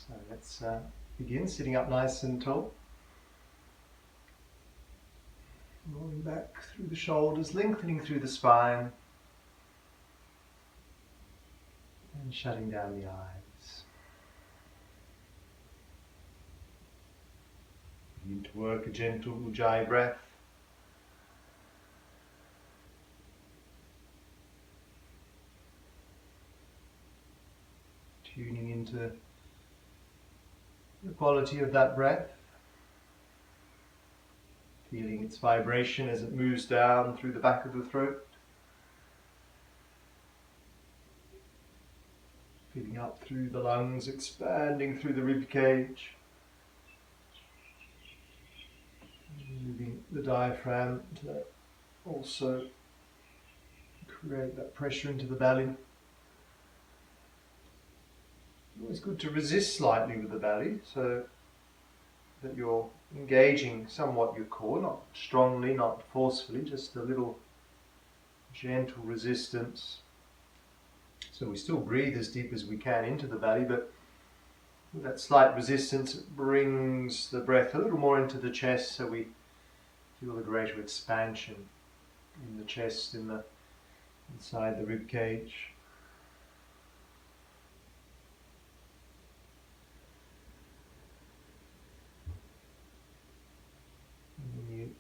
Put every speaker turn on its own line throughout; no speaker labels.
So let's begin sitting up nice and tall. Rolling back through the shoulders, lengthening through the spine. And shutting down the eyes. Begin to work a gentle Ujjayi breath. Tuning into the quality of that breath. Feeling its vibration as it moves down through the back of the throat. Feeling up through the lungs, expanding through the rib cage. Moving the diaphragm to also create that pressure into the belly. It's always good to resist slightly with the belly so that you're engaging somewhat your core, not strongly, not forcefully, just a little gentle resistance. So we still breathe as deep as we can into the belly, but with that slight resistance it brings the breath a little more into the chest so we feel a greater expansion in the chest, inside the rib cage. And when you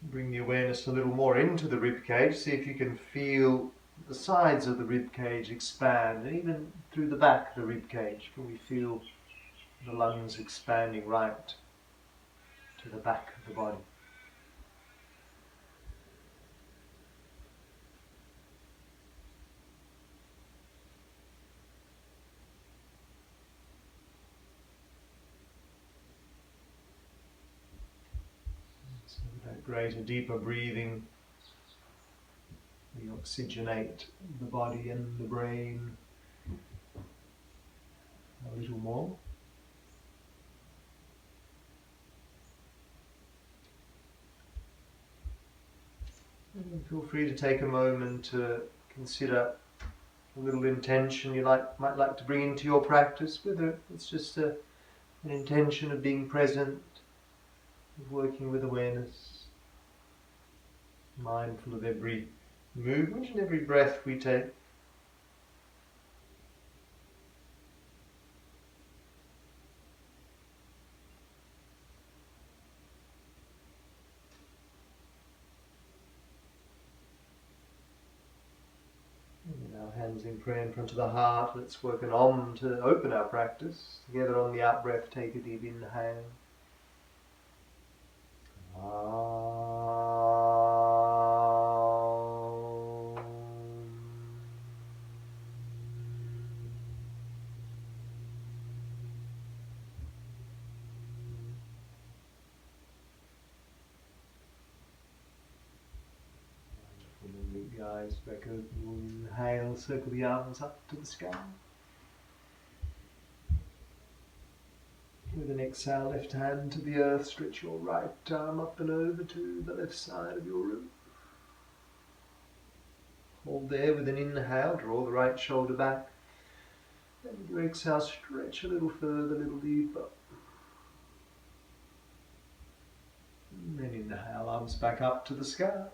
bring the awareness a little more into the rib cage, see if you can feel the sides of the rib cage expand, and even through the back of the rib cage, can we feel the lungs expanding right to the back of the body. So with that greater, deeper breathing, we oxygenate the body and the brain a little more. And feel free to take a moment to consider a little intention you might like to bring into your practice, whether it's just an intention of being present, of working with awareness, mindful of every movement and every breath we take. And our hands in prayer in front of the heart. Let's work an Om to open our practice. Together on the out breath, take a deep inhale. Loop the eyes back open. Inhale, circle the arms up to the sky. With an exhale, left hand to the earth, stretch your right arm up and over to the left side of your room. Hold there with an inhale, draw the right shoulder back. And with your exhale, stretch a little further, a little deeper. And then inhale, arms back up to the sky.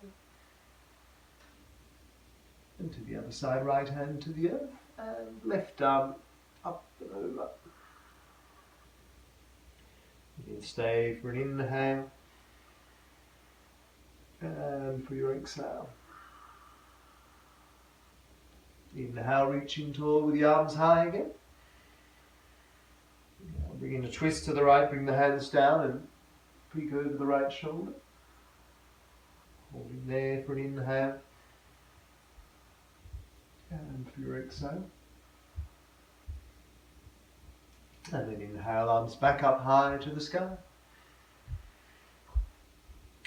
And to the other side, right hand to the earth, and left arm up and over. You can stay for an inhale, and for your exhale. Inhale, reaching tall with the arms high again. Now bring in a twist to the right, bring the hands down and peek over the right shoulder. Holding there for an inhale. And for your exhale. And then inhale, arms back up high to the sky.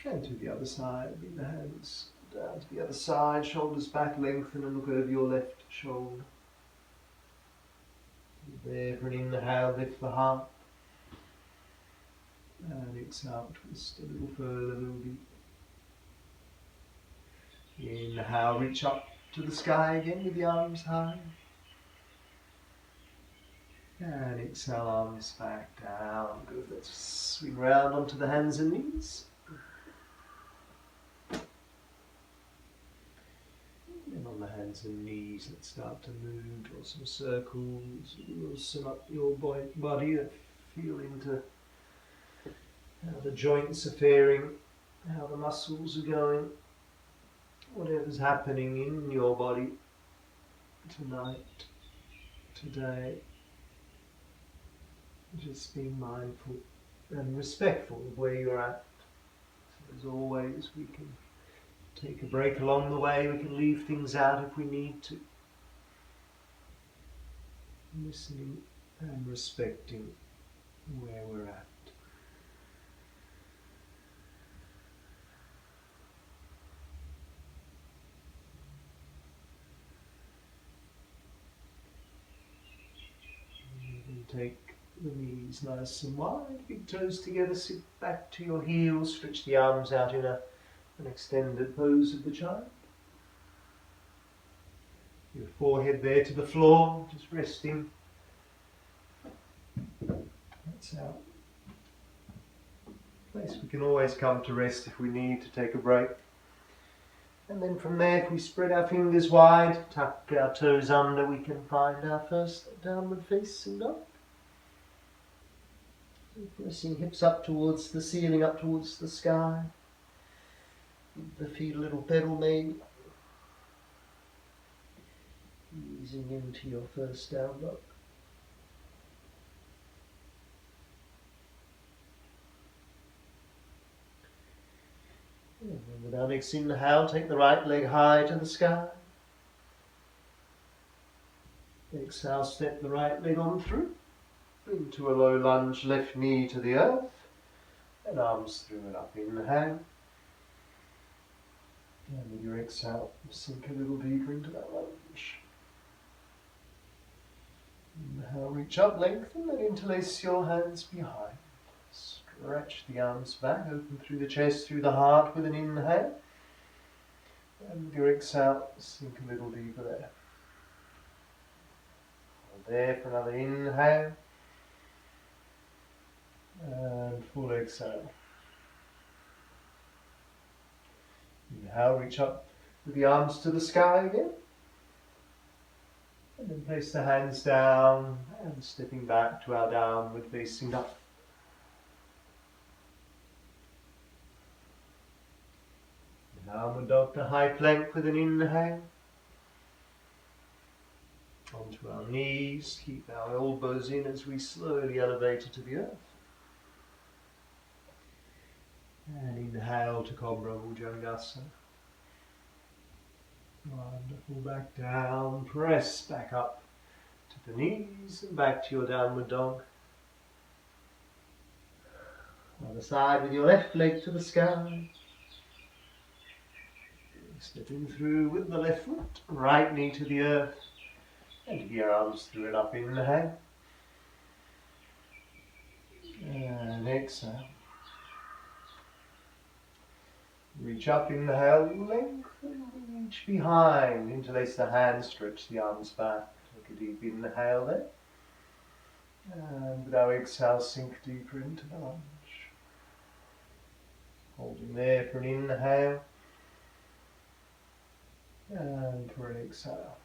And to the other side, bring the hands down to the other side, shoulders back, lengthen and look over your left shoulder. There for an inhale, lift the heart. And exhale, twist a little further, a little deeper. Inhale, reach up to the sky again with the arms high. And exhale, arms back down. Good. Let's swing round onto the hands and knees. And on the hands and knees, let's start to move, draw some circles, loosen up your body, feel into how the joints are faring, how the muscles are going, whatever's happening in your body tonight, today. Just being mindful and respectful of where you're at. So as always, we can take a break along the way, we can leave things out if we need to. Listening and respecting where we're at. You can take the knees nice and wide, big toes together, sit back to your heels, stretch the arms out in an extended pose of the child. Your forehead there to the floor, just resting. That's our place we can always come to rest if we need to take a break. And then from there, if we spread our fingers wide, tuck our toes under, we can find our first downward facing dog. Pressing hips up towards the ceiling, up towards the sky. Give the feet a little pedal maybe. Easing into your first down dog. And then with our next inhale, take the right leg high to the sky. Exhale, step the right leg on through. Into a low lunge, left knee to the earth. And arms through and up. Inhale. And with your exhale, sink a little deeper into that lunge. Inhale, reach up, lengthen, then interlace your hands behind. Stretch the arms back, open through the chest, through the heart with an inhale. And with your exhale, sink a little deeper there. Hold there for another inhale. And full exhale. Inhale, reach up with the arms to the sky again. And then place the hands down and stepping back to our downward facing dog. Downward dog to high plank with an inhale. Onto our knees, keep our elbows in as we slowly elevate to the earth. And inhale to Cobra Bhujangasana. Wonderful, back down, press back up to the knees and back to your downward dog. Other side with your left leg to the sky. Stepping through with the left foot, right knee to the earth. And your arms through and up, inhale. And exhale. Reach up, inhale, lengthen, reach behind. Interlace the hands, stretch the arms back. Take a deep inhale there. And with our exhale, sink deeper into the lunge. Holding there for an inhale. And for an exhale.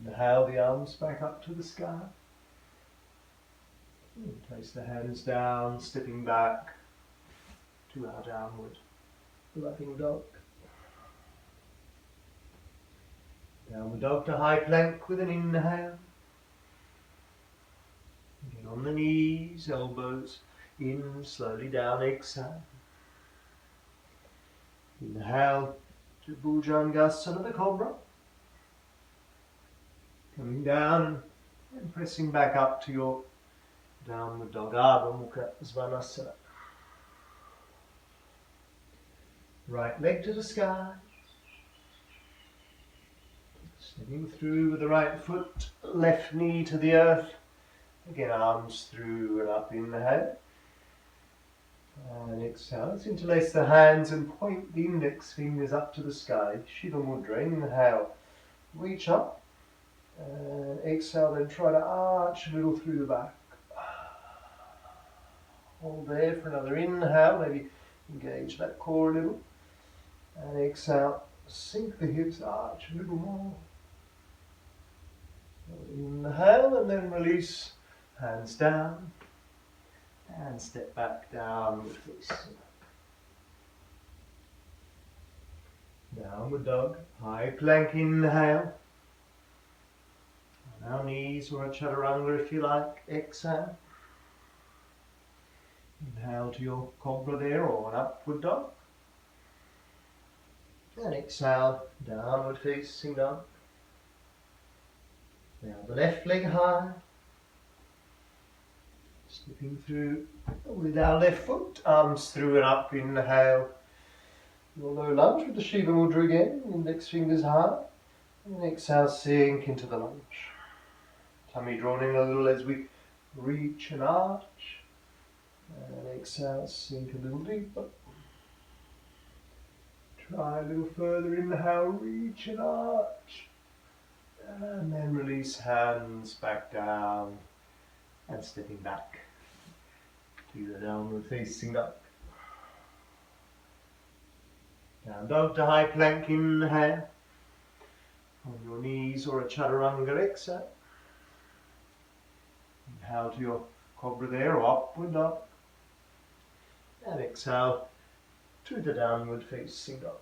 Inhale the arms back up to the sky. And place the hands down, stepping back to our downward loving dog. Downward dog to high plank with an inhale. Get on the knees, elbows in, slowly down, exhale. Inhale to Bhujangasana, the Cobra. Coming down and pressing back up to your downward dog, Ardha Mukha Svanasana. Right leg to the sky. Stepping through with the right foot, left knee to the earth. Again, arms through and up, inhale. And exhale. Let's interlace the hands and point the index fingers up to the sky. Shiva Mudra, inhale. Reach up And exhale, then try to arch a little through the back. Hold there for another inhale, maybe engage that core a little. And exhale, sink the hips, arch a little more. Inhale and then release, hands down. And step back, downward facing. Downward dog, high plank, inhale. On our knees or a chaturanga if you like, exhale. Inhale to your cobra there or an upward dog. And exhale, downward facing dog. Now the left leg high. Stepping through with our left foot, arms through and up, inhale. Your low lunge with the Shiva mudra again, index fingers high. And exhale, sink into the lunge. Tummy drawn in a little as we reach and arch. And exhale, sink a little deeper. Try a little further, inhale, reach and arch. And then release, hands back down. And stepping back to the downward facing dog. Down dog to high plank, inhale. On your knees or a chaturanga, exhale. Inhale to your cobra there or upward dog. And exhale to the downward facing dog.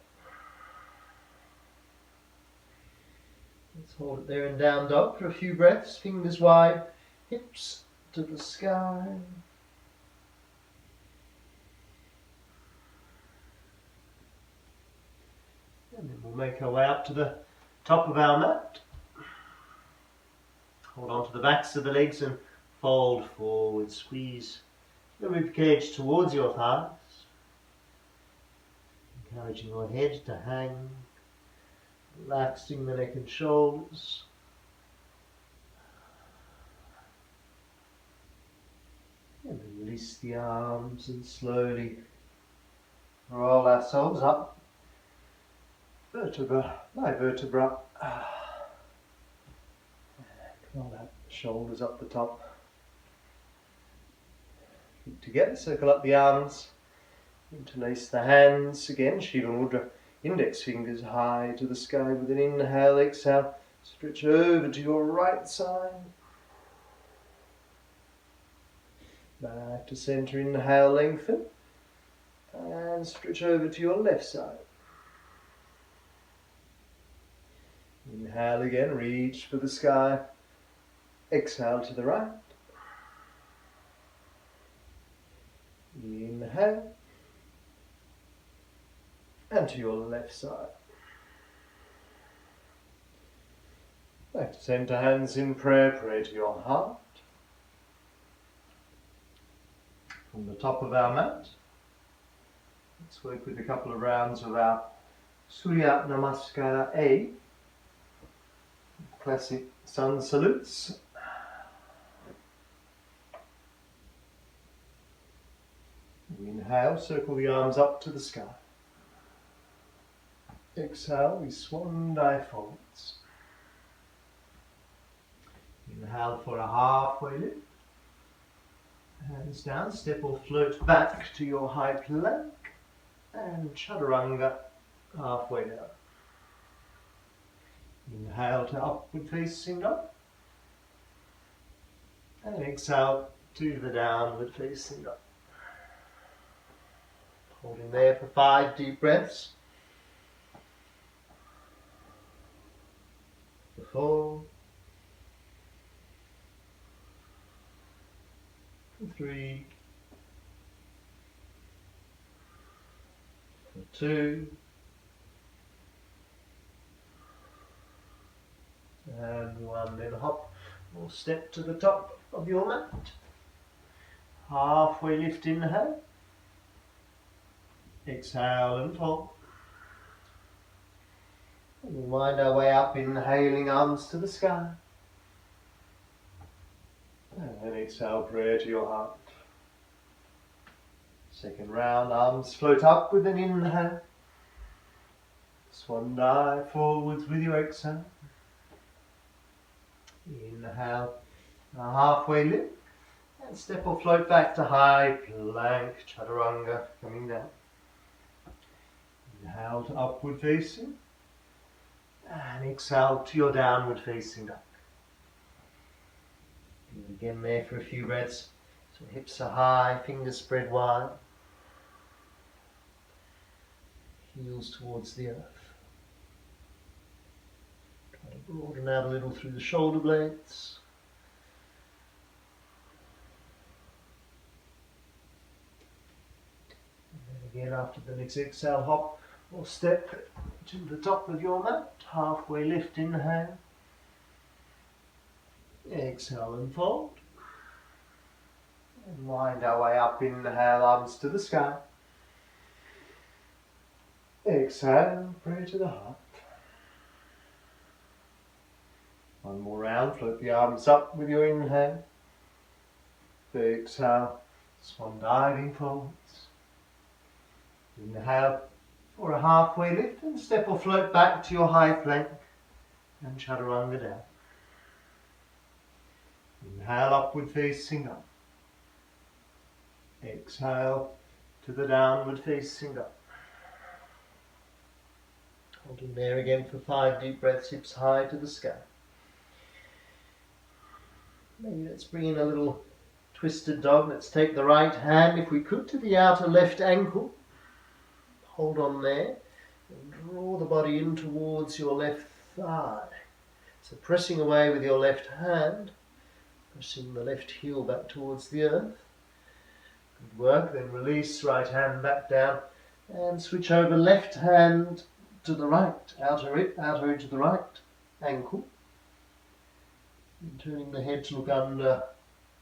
Let's hold it there in down dog for a few breaths, fingers wide, hips to the sky. And then we'll make our way up to the top of our mat. Hold on to the backs of the legs and fold forward. Squeeze the ribcage towards your thighs. Encouraging your head to hang. Relaxing the neck and shoulders. And then release the arms and slowly roll ourselves up, vertebra by vertebra. Roll out the shoulders up the top. Feet together, circle up the arms, interlace the hands again, Shiva mudra, index fingers high to the sky with an inhale, exhale, stretch over to your right side. Back to center, inhale, lengthen, and stretch over to your left side. Inhale again, reach for the sky, exhale to the right. Inhale, and to your left side. Back to center, hands in prayer, pray to your heart. From the top of our mat, let's work with a couple of rounds of our Surya Namaskara A, classic sun salutes. Inhale, circle the arms up to the sky. Exhale, we swan dive forwards. Inhale for a halfway lift. Hands down, step or float back to your high plank. And chaturanga, halfway down. Inhale to upward facing dog. And exhale to the downward facing dog. Holding there for 5 deep breaths. For 4. For 3. For 2. And 1. Then hop or step to the top of your mat. Halfway lift, inhale. Exhale and fold. And we'll wind our way up, inhaling, arms to the sky. And then exhale, prayer to your heart. Second round, arms float up with an inhale. Swan dive forwards with your exhale. Inhale, a halfway lift, and step or float back to high plank, chaturanga, coming down. Inhale to upward facing, and exhale to your downward facing dog. Again there for a few breaths. So hips are high, fingers spread wide. Heels towards the earth. Try to broaden out a little through the shoulder blades. And then again after the next exhale, hop or step to the top of your mat. Halfway lift, inhale. Exhale and fold. And wind our way up, inhale, arms to the sky. Exhale, pray to the heart. One more round, float the arms up with your inhale. Exhale, swan diving forwards. Inhale for a halfway lift and step or float back to your high plank and chaturanga down. Inhale, upward facing dog. Exhale to the downward facing dog. Holding there again for 5 deep breaths, hips high to the sky. Maybe let's bring in a little twisted dog. Let's take the right hand, if we could, to the outer left ankle. Hold on there and draw the body in towards your left thigh. So pressing away with your left hand, pressing the left heel back towards the earth. Good work. Then release, right hand back down and switch over left hand to the right, outer edge of the right ankle. And turning the head to look under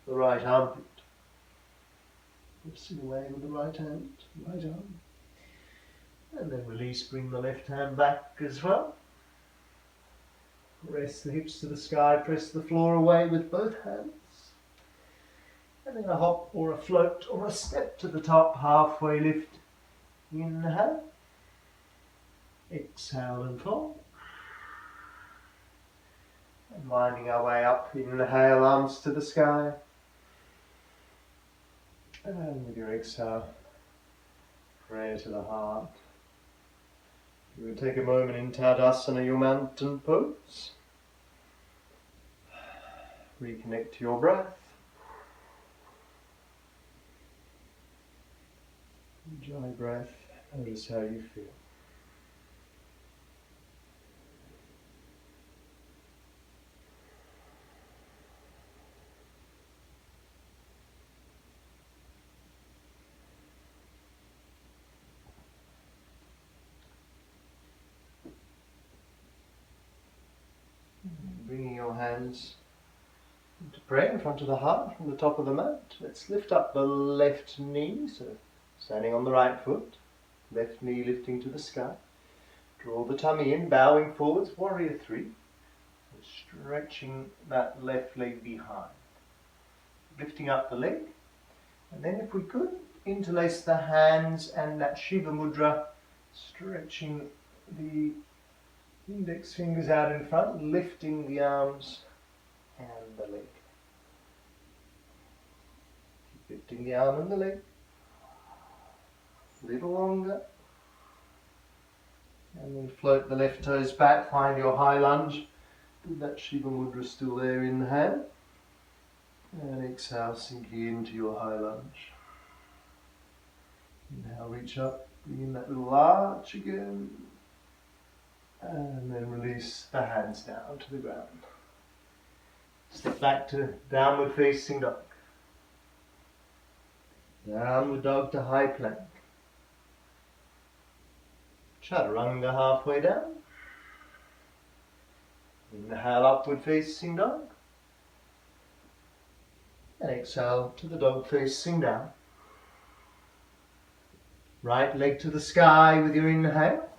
the right armpit. Pressing away with the right hand, right arm. And then release, bring the left hand back as well. Press the hips to the sky, press the floor away with both hands. And then a hop or a float or a step to the top, halfway lift. Inhale. Exhale and fold. And winding our way up, inhale, arms to the sky. And with your exhale, prayer to the heart. You will take a moment in Tadasana, your mountain pose. Reconnect to your breath. Enjoy breath. Notice how you feel. Bringing your hands into prayer in front of the heart from the top of the mat. Let's lift up the left knee, so standing on the right foot, left knee lifting to the sky. Draw the tummy in, bowing forwards, warrior 3. Stretching that left leg behind. Lifting up the leg. And then if we could, interlace the hands and that Shiva mudra, stretching the index fingers out in front, lifting the arms and the leg. Keep lifting the arm and the leg. A little longer. And then float the left toes back, find your high lunge. With that Shiva mudra still there in the hand. And exhale, sinking into your high lunge. Inhale, reach up, bring in that little arch again. And then release the hands down to the ground. Step back to downward facing dog. Downward dog to high plank. Chaturanga halfway down. Inhale, upward facing dog. And exhale to the dog facing down. Right leg to the sky with your inhale.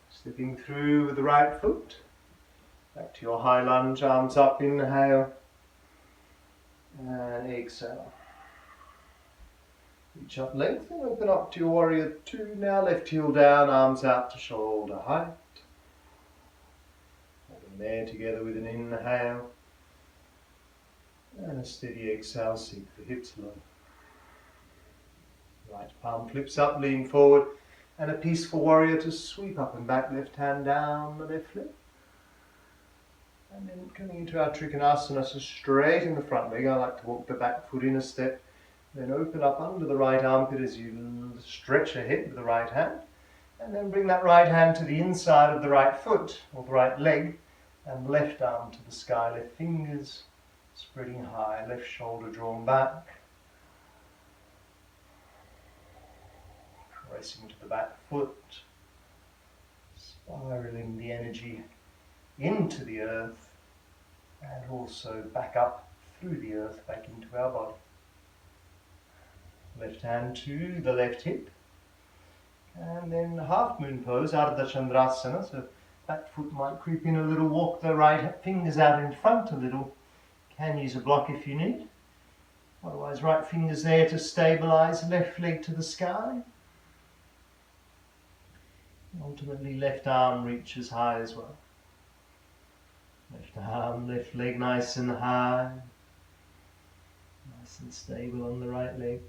Stepping through with the right foot. Back to your high lunge, arms up, inhale. And exhale. Reach up, lengthen, open up to your warrior 2. Now left heel down, arms out to shoulder height. And there together with an inhale and a steady exhale, sink the hips low. Right palm flips up, lean forward, and a peaceful warrior to sweep up and back, left hand down the left leg. And then coming into our Trikonasana, so straight in the front leg. I like to walk the back foot in a step, then open up under the right armpit as you stretch ahead with the right hand. And then bring that right hand to the inside of the right foot, or the right leg, and left arm to the sky, left fingers spreading high, left shoulder drawn back. Pressing to the back foot, spiraling the energy into the earth, and also back up through the earth, back into our body. Left hand to the left hip. And then half moon pose, Ardha Chandrasana, so back foot might creep in a little, walk the right fingers out in front a little. Can use a block if you need. Otherwise, right fingers there to stabilize, left leg to the sky. Ultimately, left arm reaches high as well. Left arm, left leg nice and high. Nice and stable on the right leg.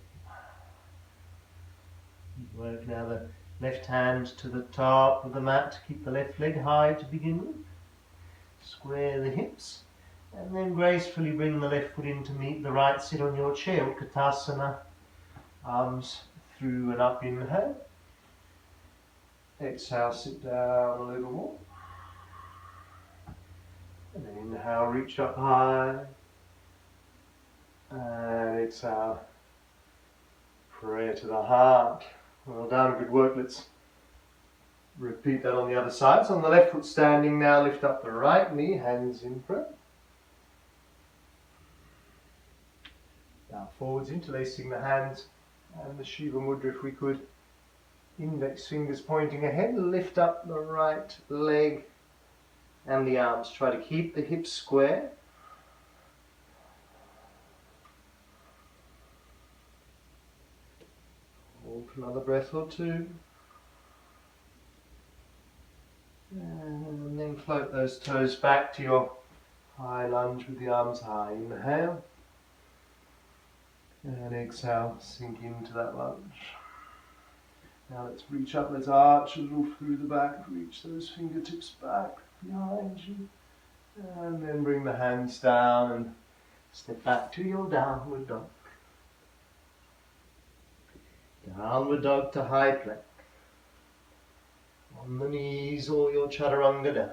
Work now the left hand to the top of the mat to keep the left leg high to begin with. Square the hips. And then gracefully bring the left foot in to meet the right. Sit on your chair, Utkatasana. Arms through and up, inhale. Exhale, sit down a little more. And then inhale, reach up high. And exhale, prayer to the heart. Well done, good work. Let's repeat that on the other side. So on the left foot standing now, lift up the right knee, hands in prayer. Now forwards, interlacing the hands and the Shiva mudra if we could. Index fingers pointing ahead, lift up the right leg and the arms. Try to keep the hips square. Hold for another breath or two. And then float those toes back to your high lunge with the arms high. Inhale. And exhale, sink into that lunge. Now let's reach up, let's arch a little through the back, reach those fingertips back behind you. And then bring the hands down and step back to your downward dog. Downward dog to high plank. On the knees or your chaturanga down.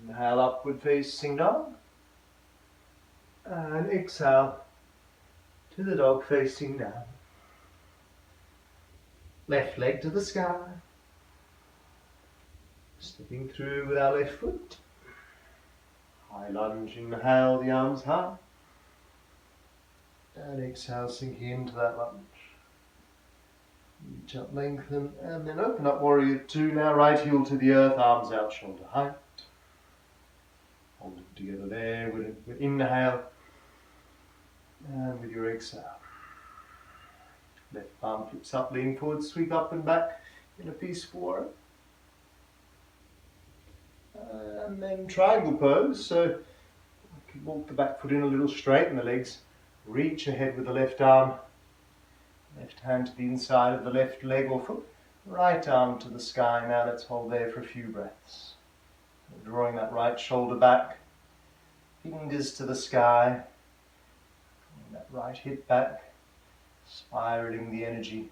Inhale, upward facing dog. And exhale to the dog facing down. Left leg to the sky. Stepping through with our left foot. High lunge, inhale, the arms high. And exhale, sinking into that lunge. Reach up, lengthen, and then open up, warrior two. Now right heel to the earth, arms out, shoulder height. Hold it together there with inhale. And with your exhale. Left palm flips up, lean forward, sweep up and back in a peaceful warrior. And then triangle pose. So you can walk the back foot in a little, straighten the legs. Reach ahead with the left arm. Left hand to the inside of the left leg or foot. Right arm to the sky. Now let's hold there for a few breaths. Drawing that right shoulder back. Fingers to the sky. That right hip back, spiraling the energy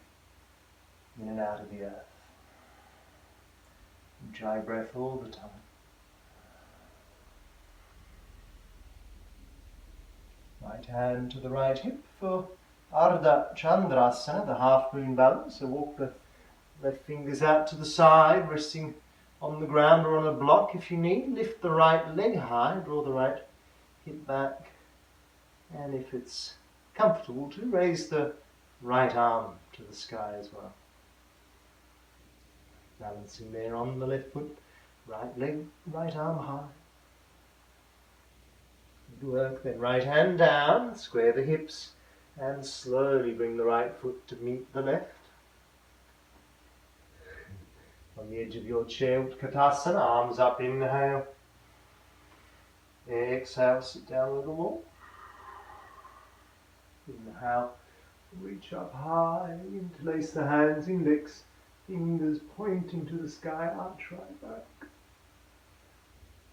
in and out of the earth. Ujjayi breath all the time. Right hand to the right hip for Ardha Chandrasana, the half moon balance. So walk the left fingers out to the side, resting on the ground or on a block if you need. Lift the right leg high, draw the right hip back. And if it's comfortable to, raise the right arm to the sky as well. Balancing there on the left foot, right leg, right arm high. Good work. Then right hand down, square the hips, and slowly bring the right foot to meet the left. On the edge of your chair, Utkatasana, arms up, inhale. Exhale, sit down a little more. Inhale, reach up high, interlace the hands, index fingers pointing to the sky, arch right back.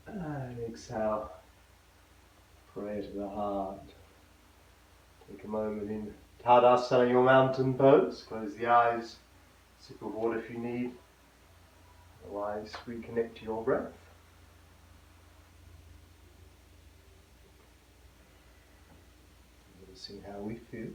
And exhale, prayer to the heart. Take a moment in Tadasana, your mountain pose. Close the eyes, sip of water if you need. Otherwise, reconnect to your breath. Noticing how we feel.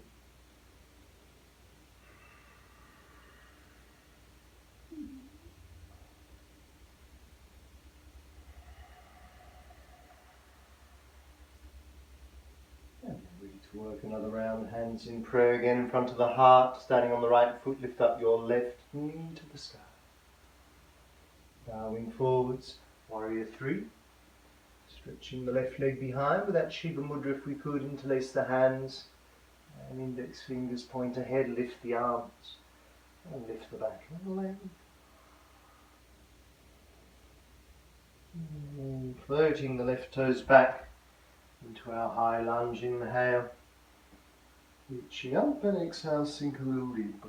And ready to work another round. Hands in prayer again in front of the heart. Standing on the right foot, lift up your left knee to the sky. Bowing forwards, warrior 3. Stretching the left leg behind with that Shiva mudra if we could. Interlace the hands and index fingers point ahead. Lift the arms and lift the back of the leg. And floating the left toes back into our high lunge. Inhale, reaching up, and exhale, sink a little deeper.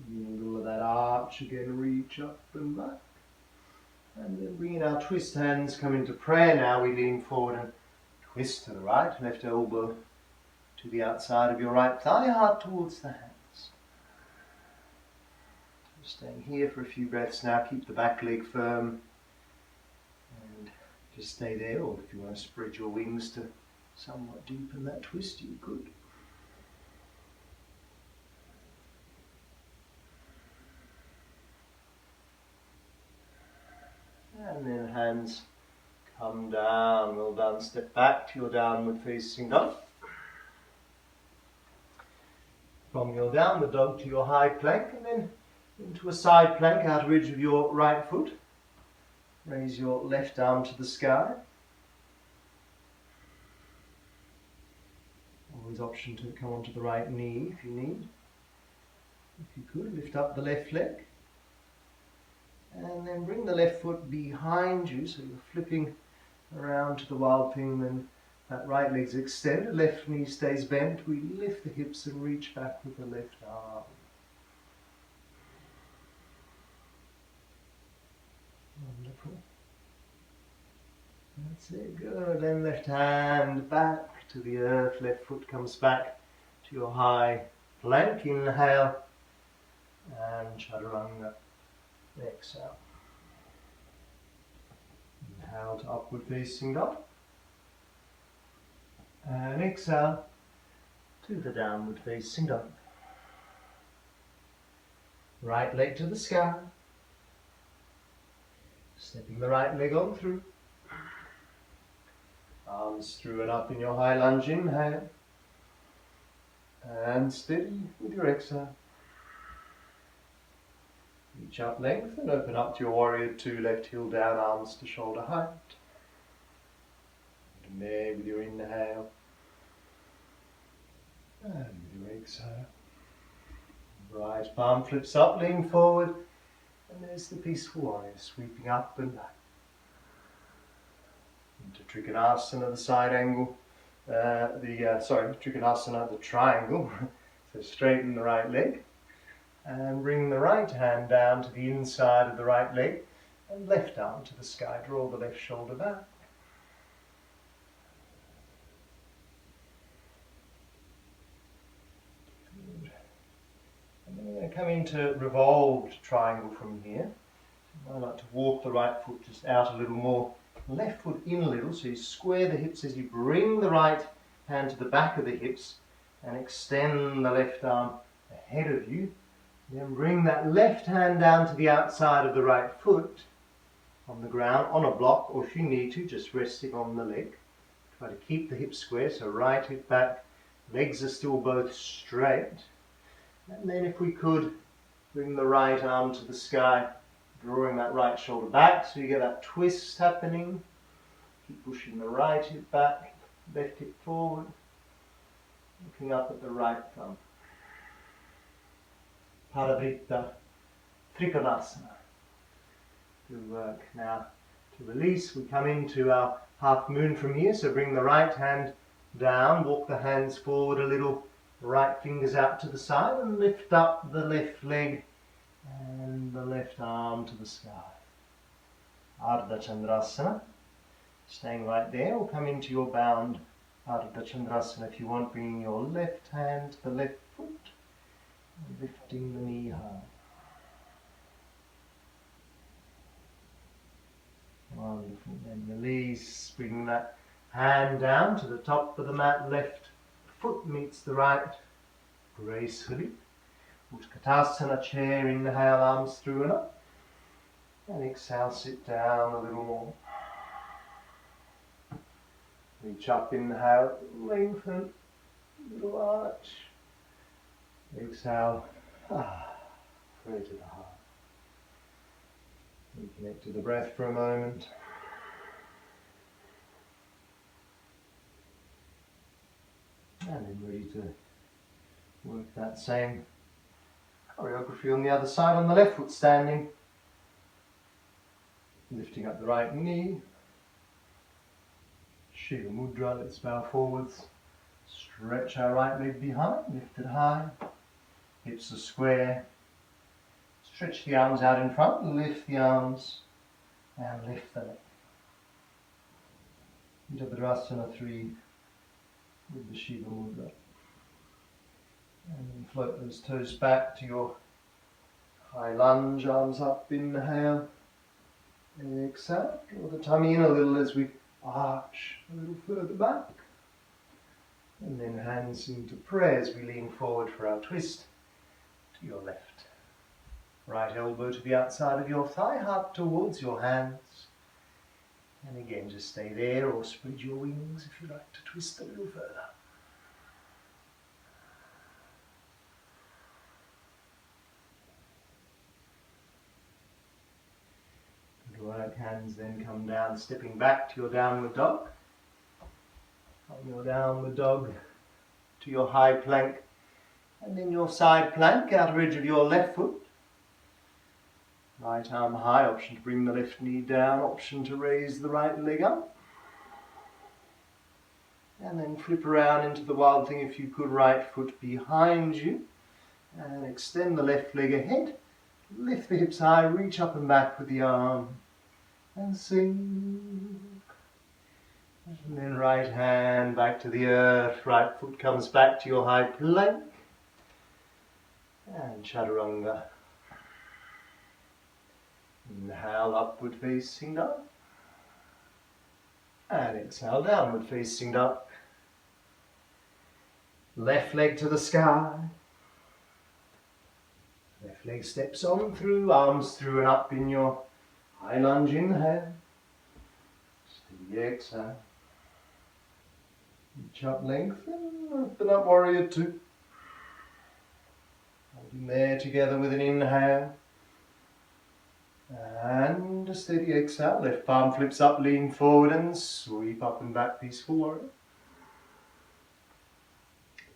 Middle of that arch again, reach up and back. And then bringing our twist hands, come into prayer now. We lean forward and twist to the right, left elbow to the outside of your right thigh, heart towards the hands. Staying here for a few breaths now. Keep the back leg firm and just stay there, or if you want to spread your wings to somewhat deepen that twist, you could. And then hands come down, well done. Step back to your downward facing dog. From your downward dog to your high plank, and then into a side plank, outer edge of your right foot. Raise your left arm to the sky. Always option to come onto the right knee if you need. If you could, lift up the left leg. And then bring the left foot behind you, so you're flipping around to the wild thing, then that right leg's extended, left knee stays bent. We lift the hips and reach back with the left arm. Wonderful. That's it, good. Then left hand back to the earth, left foot comes back to your high plank. Inhale, and chaturanga. Exhale. Inhale to upward facing dog. And exhale to the downward facing dog. Right leg to the sky. Stepping the right leg on through. Arms through and up in your high lunge. Inhale. And steady with your exhale. Reach up length and open up to your warrior 2, left heel down, arms to shoulder height. And there with your inhale. And with your exhale. Right palm flips up, lean forward. And there's the peaceful warrior sweeping up and back. Into Trikonasana, the side angle. Trikonasana, the triangle. So straighten the right leg. And bring the right hand down to the inside of the right leg and left arm to the sky. Draw the left shoulder back. Good. And then we're going to come into revolved triangle from here. I like to walk the right foot just out a little more, left foot in a little, so you square the hips as you bring the right hand to the back of the hips and extend the left arm ahead of you. Then bring that left hand down to the outside of the right foot on the ground, on a block, or if you need to, just resting on the leg. Try to keep the hips square, so right hip back, legs are still both straight. And then if we could, bring the right arm to the sky, drawing that right shoulder back, so you get that twist happening. Keep pushing the right hip back, left hip forward, looking up at the right thumb. Paravritta Trikonasana. Good work. Now, to release, we come into our half moon from here, so bring the right hand down, walk the hands forward a little, right fingers out to the side, and lift up the left leg and the left arm to the sky. Ardha Chandrasana. Staying right there, or come into your bound Ardha Chandrasana if you want, bringing your left hand to the left foot, and lifting the knee high. Wonderful. Then release, bring that hand down to the top of the mat, left foot meets the right, gracefully. Utkatasana, chair, inhale, arms through and up. And exhale, sit down a little more. Reach up, inhale, lengthen, little arch. Exhale, pray to the heart. Reconnect to the breath for a moment. And then ready to work that same choreography on the other side, on the left foot standing. Lifting up the right knee. Shiva Mudra, let's bow forwards. Stretch our right leg behind, lift it high. Hips are square. Stretch the arms out in front, lift the arms and lift the leg. Into Virasana 3 with the Shiva Mudra. And then float those toes back to your high lunge, arms up, inhale. Exhale, draw the tummy in a little as we arch a little further back. And then hands into prayer as we lean forward for our twist to your left. Right elbow to the outside of your thigh, heart towards your hands. And again, just stay there or spread your wings if you like to twist a little further. Good work, hands then come down, stepping back to your downward dog. From your downward dog to your high plank. And then your side plank, outer edge of your left foot. Right arm high, option to bring the left knee down, option to raise the right leg up. And then flip around into the wild thing if you could, right foot behind you. And extend the left leg ahead. Lift the hips high, reach up and back with the arm. And sink. And then right hand back to the earth, right foot comes back to your high plank. And Chaturanga. Inhale, upward facing dog. And exhale, downward facing dog. Left leg to the sky. Left leg steps on through, arms through and up in your high lunge, inhale. Steady exhale. Reach up, lengthen, open up, warrior two. Holding there together with an inhale. And a steady exhale, left palm flips up, lean forward and sweep up and back, peaceful warrior.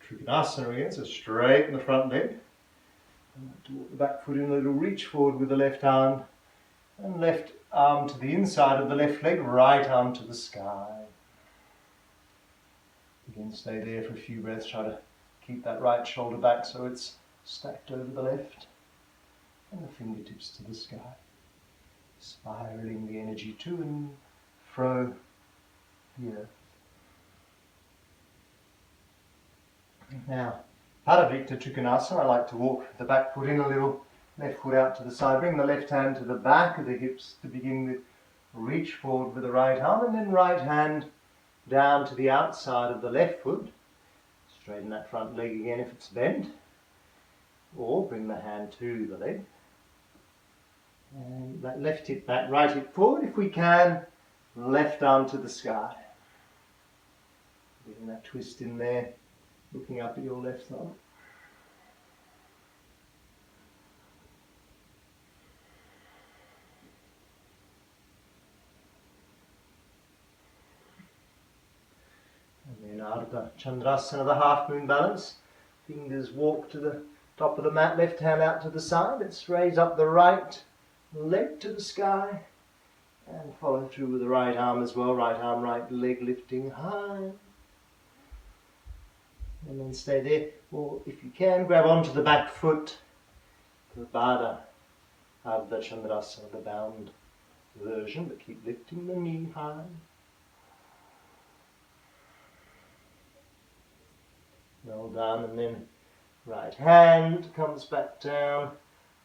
Trikonasana again, so straighten the front leg. And walk the back foot in a little reach forward with the left arm. And left arm to the inside of the left leg, right arm to the sky. Again, stay there for a few breaths, try to keep that right shoulder back so it's stacked over the left. And the fingertips to the sky. Spiraling the energy to and fro here. Now, Paravikta Trikonasana, I like to walk the back foot in a little, left foot out to the side, bring the left hand to the back of the hips to begin with, reach forward with the right arm, and then right hand down to the outside of the left foot, straighten that front leg again if it's bent, or bring the hand to the leg. And that left hip back, right hip forward if we can, left arm to the sky. Getting that twist in there, looking up at your left thumb. And then Ardha Chandrasana, the half moon balance. Fingers walk to the Top of the mat, left hand out to the side. Let's raise up the right leg to the sky and follow through with the right arm as well. Right arm, right leg lifting high. And then stay there. Or if you can, grab onto the back foot. The Baddha Ardha Chandrasana, the bound version, but keep lifting the knee high. Well done, and then right hand comes back down,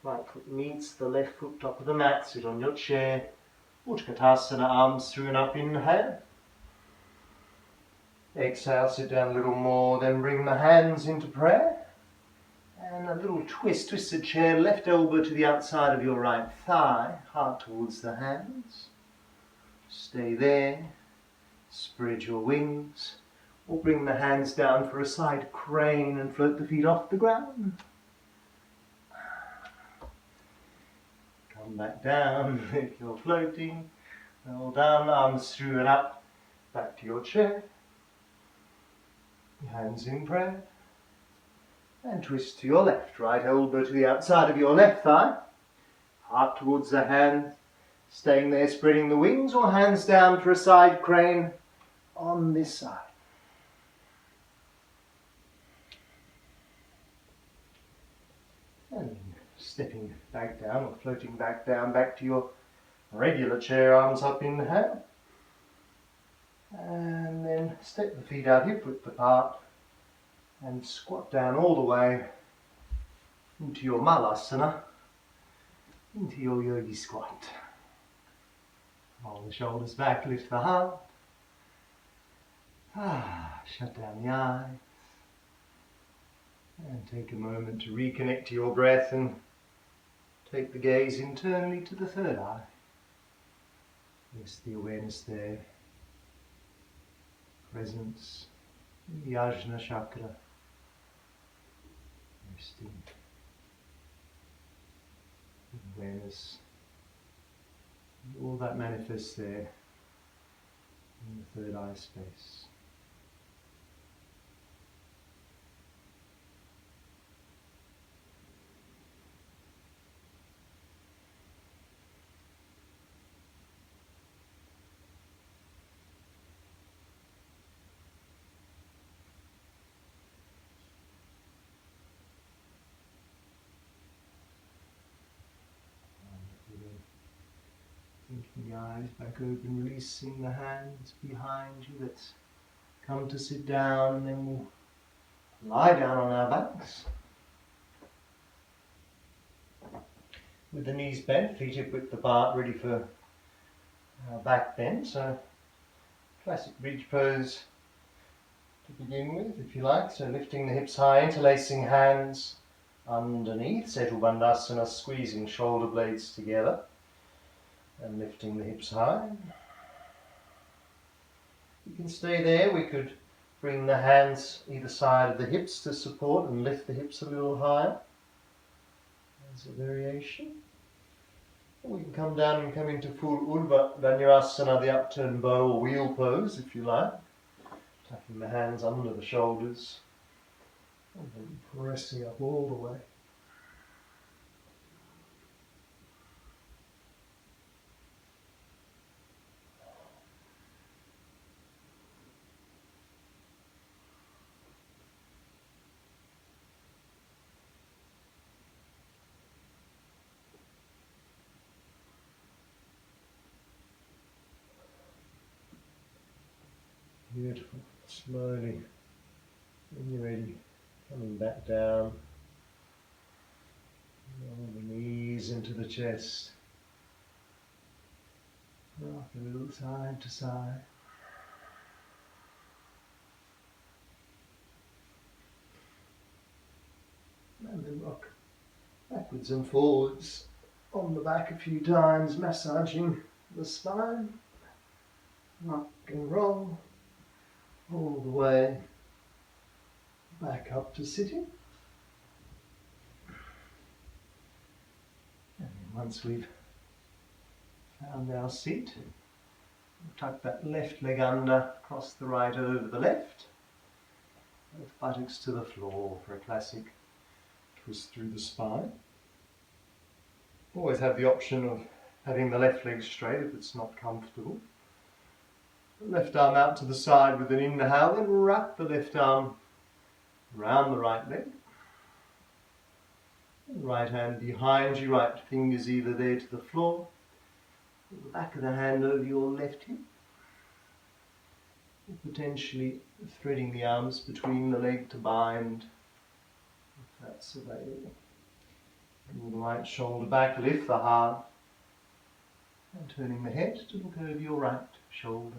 right foot meets the left foot, top of the mat, sit on your chair, Utkatasana, arms through and up, inhale. Exhale, sit down a little more, then bring the hands into prayer. And a little twist, twisted chair, left elbow to the outside of your right thigh, heart towards the hands. Stay there, spread your wings. Or bring the hands down for a side crane and float the feet off the ground. Come back down if you're floating. Well done, arms through and up, back to your chair. Hands in prayer. And twist to your left, right elbow to the outside of your left thigh. Heart towards the hand, staying there, spreading the wings, or hands down for a side crane on this side. And stepping back down or floating back down, back to your regular chair, arms up, inhale. And then step the feet out hip width apart and squat down all the way into your Malasana, into your yogi squat. Roll the shoulders back, lift the heart. Shut down the eyes. And take a moment to reconnect to your breath and take the gaze internally to the third eye. Yes, the awareness there. Presence in the Ajna chakra. Resting. Awareness. All that manifests there in the third eye space. Blinking the eyes back open, releasing the hands behind you. Let's come to sit down, and then we'll lie down on our backs. With the knees bent, feet hip width apart, ready for our back bend. So, classic bridge pose to begin with, if you like. So, lifting the hips high, interlacing hands underneath, Setu Bandhasana, squeezing shoulder blades together. And lifting the hips high. You can stay there. We could bring the hands either side of the hips to support and lift the hips a little higher. There's a variation. Or we can come down and come into full Urdhva Dhanurasana, the upturned bow or wheel pose, if you like. Tucking the hands under the shoulders and then pressing up all the way. Beautiful. Slowly, when you're ready, coming back down. Roll the knees into the chest. Rock a little side to side. And then rock backwards and forwards on the back a few times, massaging the spine. Rock and roll all the way back up to sitting. And then once we've found our seat, we'll tuck that left leg under, cross the right over the left, both buttocks to the floor for a classic twist through the spine. Always have the option of having the left leg straight if it's not comfortable. Left arm out to the side with an inhale, then wrap the left arm around the right leg. Right hand behind you, right fingers either there to the floor, or the back of the hand over your left hip. Potentially threading the arms between the leg to bind, if that's available. Draw the right shoulder back, lift the heart, and turning the head to look over your right shoulder.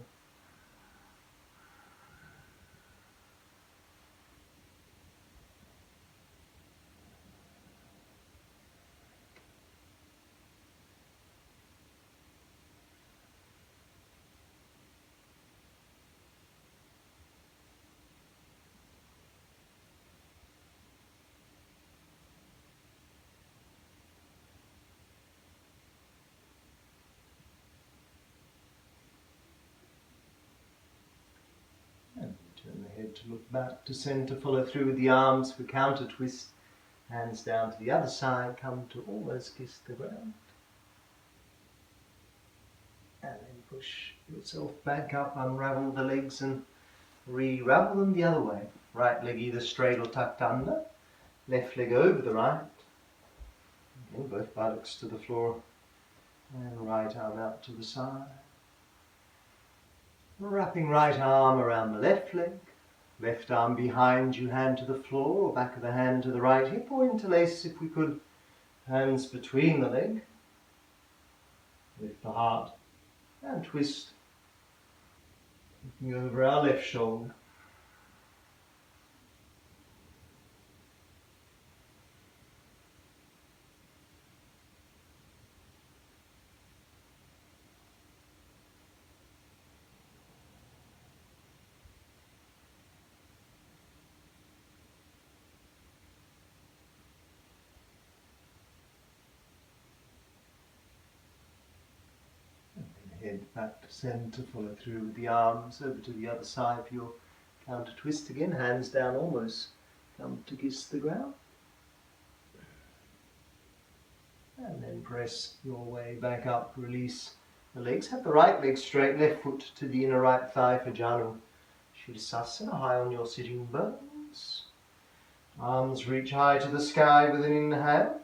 Turn the head to look back to centre, follow through with the arms for counter twist, hands down to the other side, come to almost kiss the ground. And then push yourself back up, unravel the legs and re-ravel them the other way. Right leg either straight or tucked under, left leg over the right. Again, both buttocks to the floor and right arm out to the side. Wrapping right arm around the left leg, left arm behind you, hand to the floor or back of the hand to the right hip, or interlace if we could, hands between the leg. Lift the heart and twist, looking over our left shoulder. Head back to centre, follow through with the arms over to the other side for your counter twist again, hands down almost come to kiss the ground. And then press your way back up, release the legs, have the right leg straight, left foot to the inner right thigh for Janu Shirsasana, high on your sitting bones. Arms reach high to the sky with an inhale,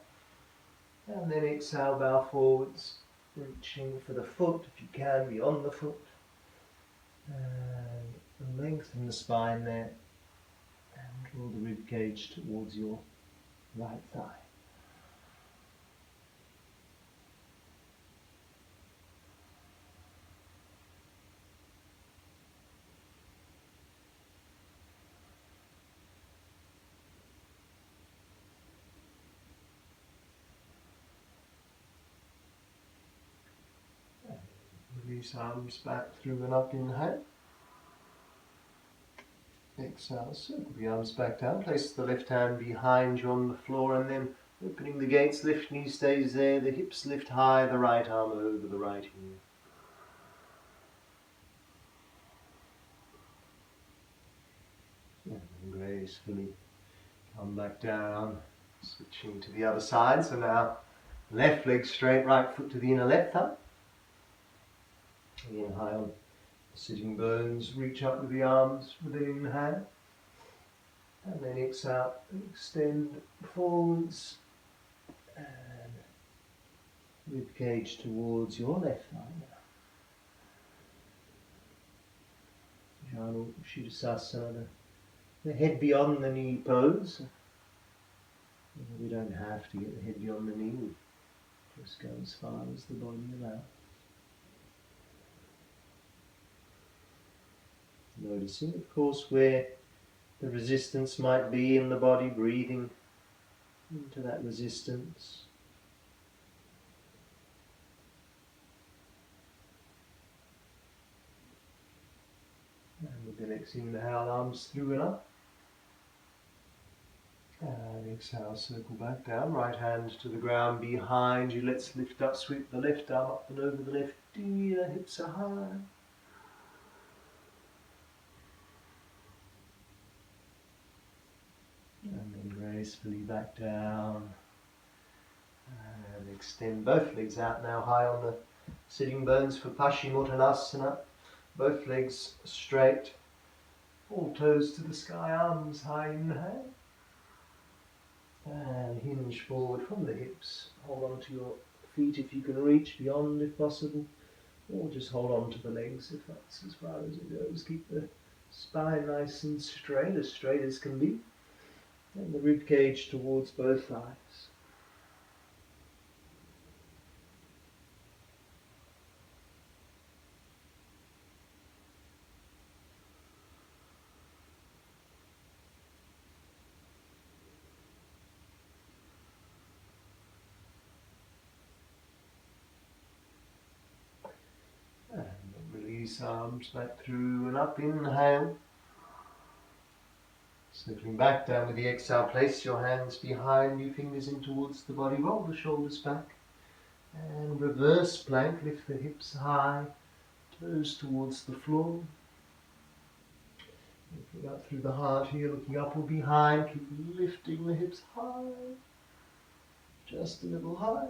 and then exhale, bow forwards. Reaching for the foot, if you can, beyond the foot. And lengthen the spine there. And draw the rib cage towards your right thigh. Release arms back through and up, inhale. Exhale, circle the arms back down. Place the left hand behind you on the floor and then opening the gates, left knee stays there, the hips lift high, the right arm over the right heel. And then gracefully come back down, switching to the other side. So now left leg straight, right foot to the inner left thigh. Inhale, sitting bones, reach up with the arms with an inhale. And then exhale, extend forwards. And rib cage towards your left thigh now. Janu Shirsasana, the head beyond the knee pose. We don't have to get the head beyond the knee, we just go as far as the body allows. Noticing, of course, where the resistance might be in the body, breathing into that resistance. And with the next inhale, arms through and up. And exhale, circle back down, right hand to the ground behind you. Let's lift up, sweep the left arm up and over the left ear, hips are high. And then gracefully back down. And extend both legs out now high on the sitting bones for Paschimottanasana. Both legs straight. All toes to the sky, arms high, inhale. And hinge forward from the hips. Hold on to your feet if you can reach beyond if possible. Or just hold on to the legs if that's as far as it goes. Keep the spine nice and straight as can be. And the rib cage towards both thighs. And release arms back through and up. Inhale. Circling back down with the exhale, place your hands behind you, fingers in towards the body, roll the shoulders back. And reverse plank, lift the hips high, toes towards the floor. Looking up through the heart here, looking up or behind, keep lifting the hips high, just a little high.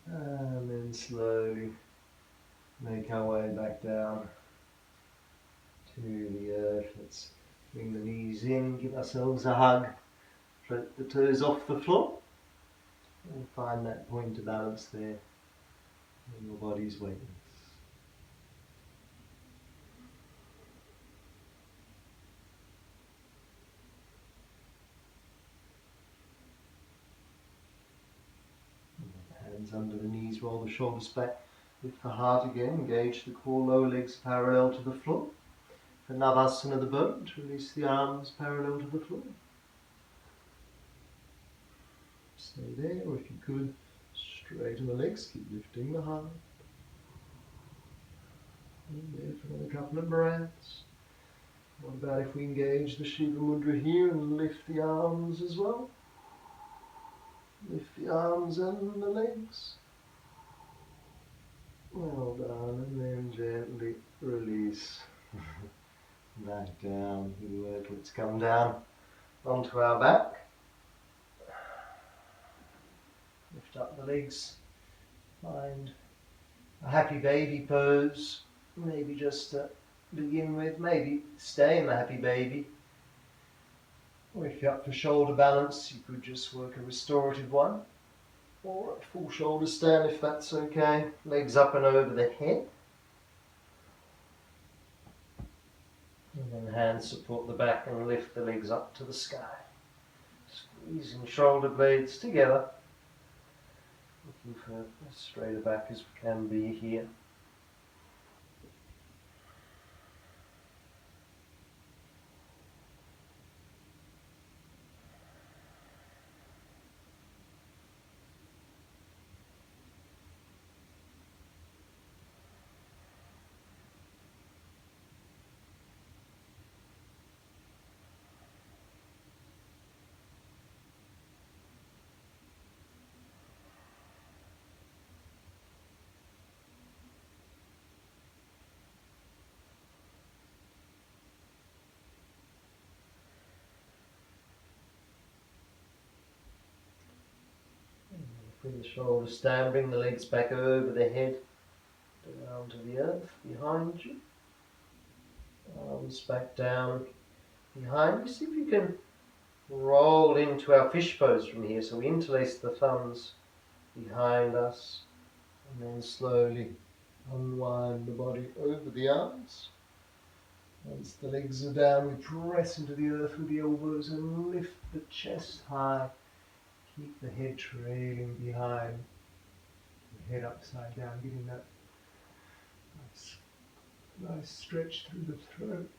And then slowly make our way back down to the earth. Let's bring the knees in, give ourselves a hug, float the toes off the floor, and find that point of balance there in your body's weight. Hands under the knees, roll the shoulders back, lift the heart again, engage the core, lower legs parallel to the floor. For Navasana, the boat, release the arms parallel to the floor. Stay there, or if you could, straighten the legs, keep lifting the heart. And there for another couple of breaths. What about if we engage the Shiva Mudra here and lift the arms as well? Lift the arms and the legs. Well done, and then gently release. Back down, good work. Let's come down onto our back. Lift up the legs. Find a happy baby pose. Maybe just to begin with, maybe stay in the happy baby. Or if you're up for shoulder balance, you could just work a restorative one. Or a full shoulder stand if that's okay. Legs up and over the head. And then hands support the back and lift the legs up to the sky. Squeezing shoulder blades together. Looking for as straight a back as we can be here. Bring the shoulders down, bring the legs back over the head, down to the earth behind you. Arms back down behind you. See if you can roll into our fish pose from here. So we interlace the thumbs behind us and then slowly unwind the body over the arms. Once the legs are down, we press into the earth with the elbows and lift the chest high. Keep the head trailing behind, the head upside down, getting that nice stretch through the throat.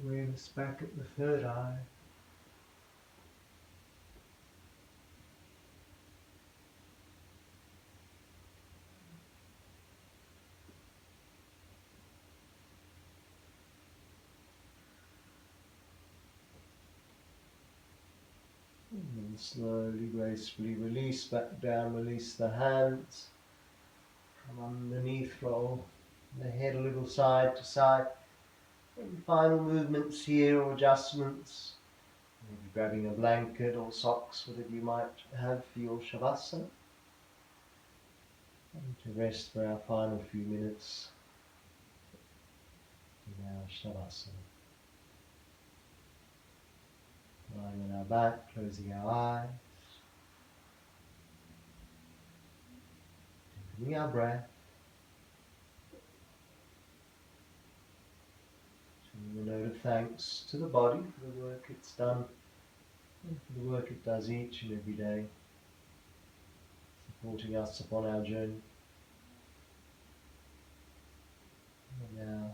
Awareness back at the third eye. And then slowly, gracefully release back down, release the hands from underneath, roll the head a little side to side. Any final movements here or adjustments? Maybe grabbing a blanket or socks, whatever you might have for your Shavasana. And to rest for our final few minutes in our Shavasana. Lying on our back, closing our eyes. Deepening our breath. Sending a note of thanks to the body for the work it's done and for the work it does each and every day, supporting us upon our journey. And now,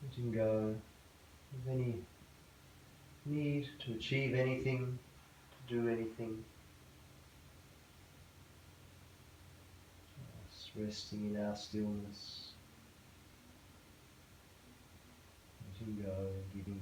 letting go of any need to achieve anything, to do anything. Just resting in our stillness, letting go and giving in.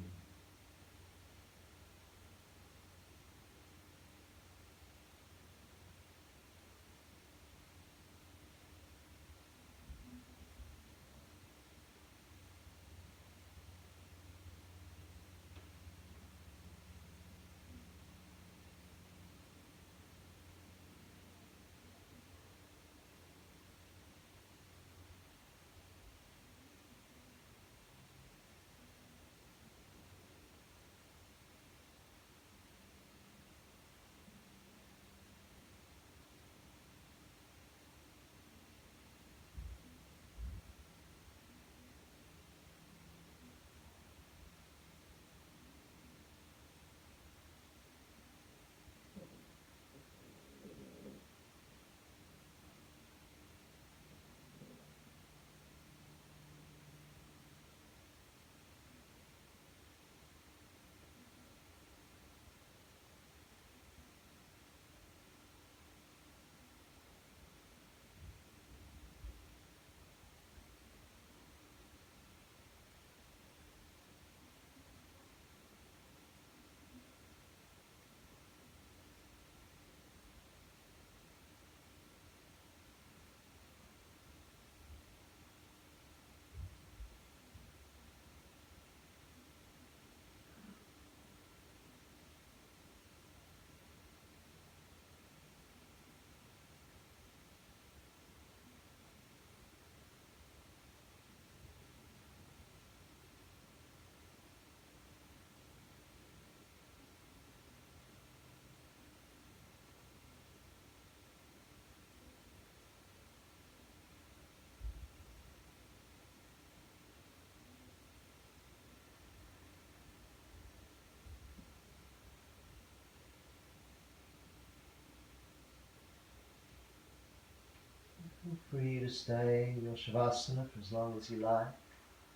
Feel free to stay in your Shavasana for as long as you like.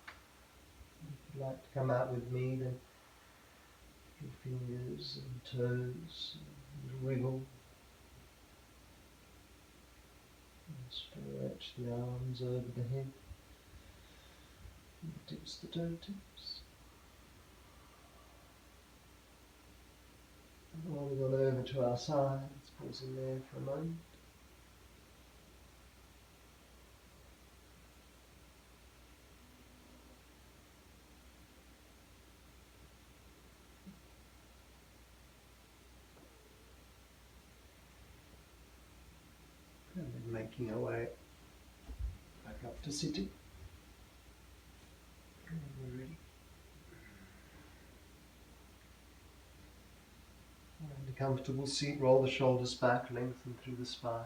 If you'd like to come out with me, then your fingers and toes, a little wiggle. Stretch the arms over the head, tips the toe tips. Rolling on over to our sides, pausing there for a moment. And then making our way back up to sitting. And we're ready. Find a comfortable seat, roll the shoulders back, lengthen through the spine.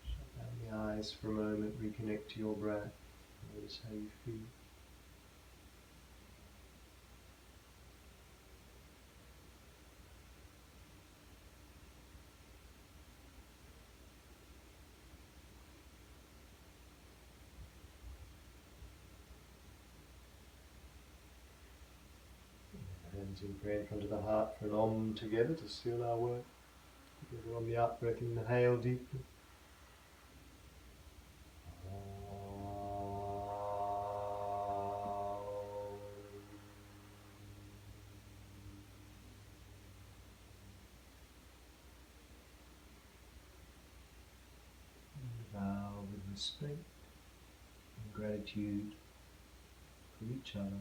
Shut down the eyes for a moment, reconnect to your breath. Notice how you feel. Hands in prayer in front of the heart for an Om together to seal our work. Together on the out breath, inhale deeply. And out. respect and gratitude for each other.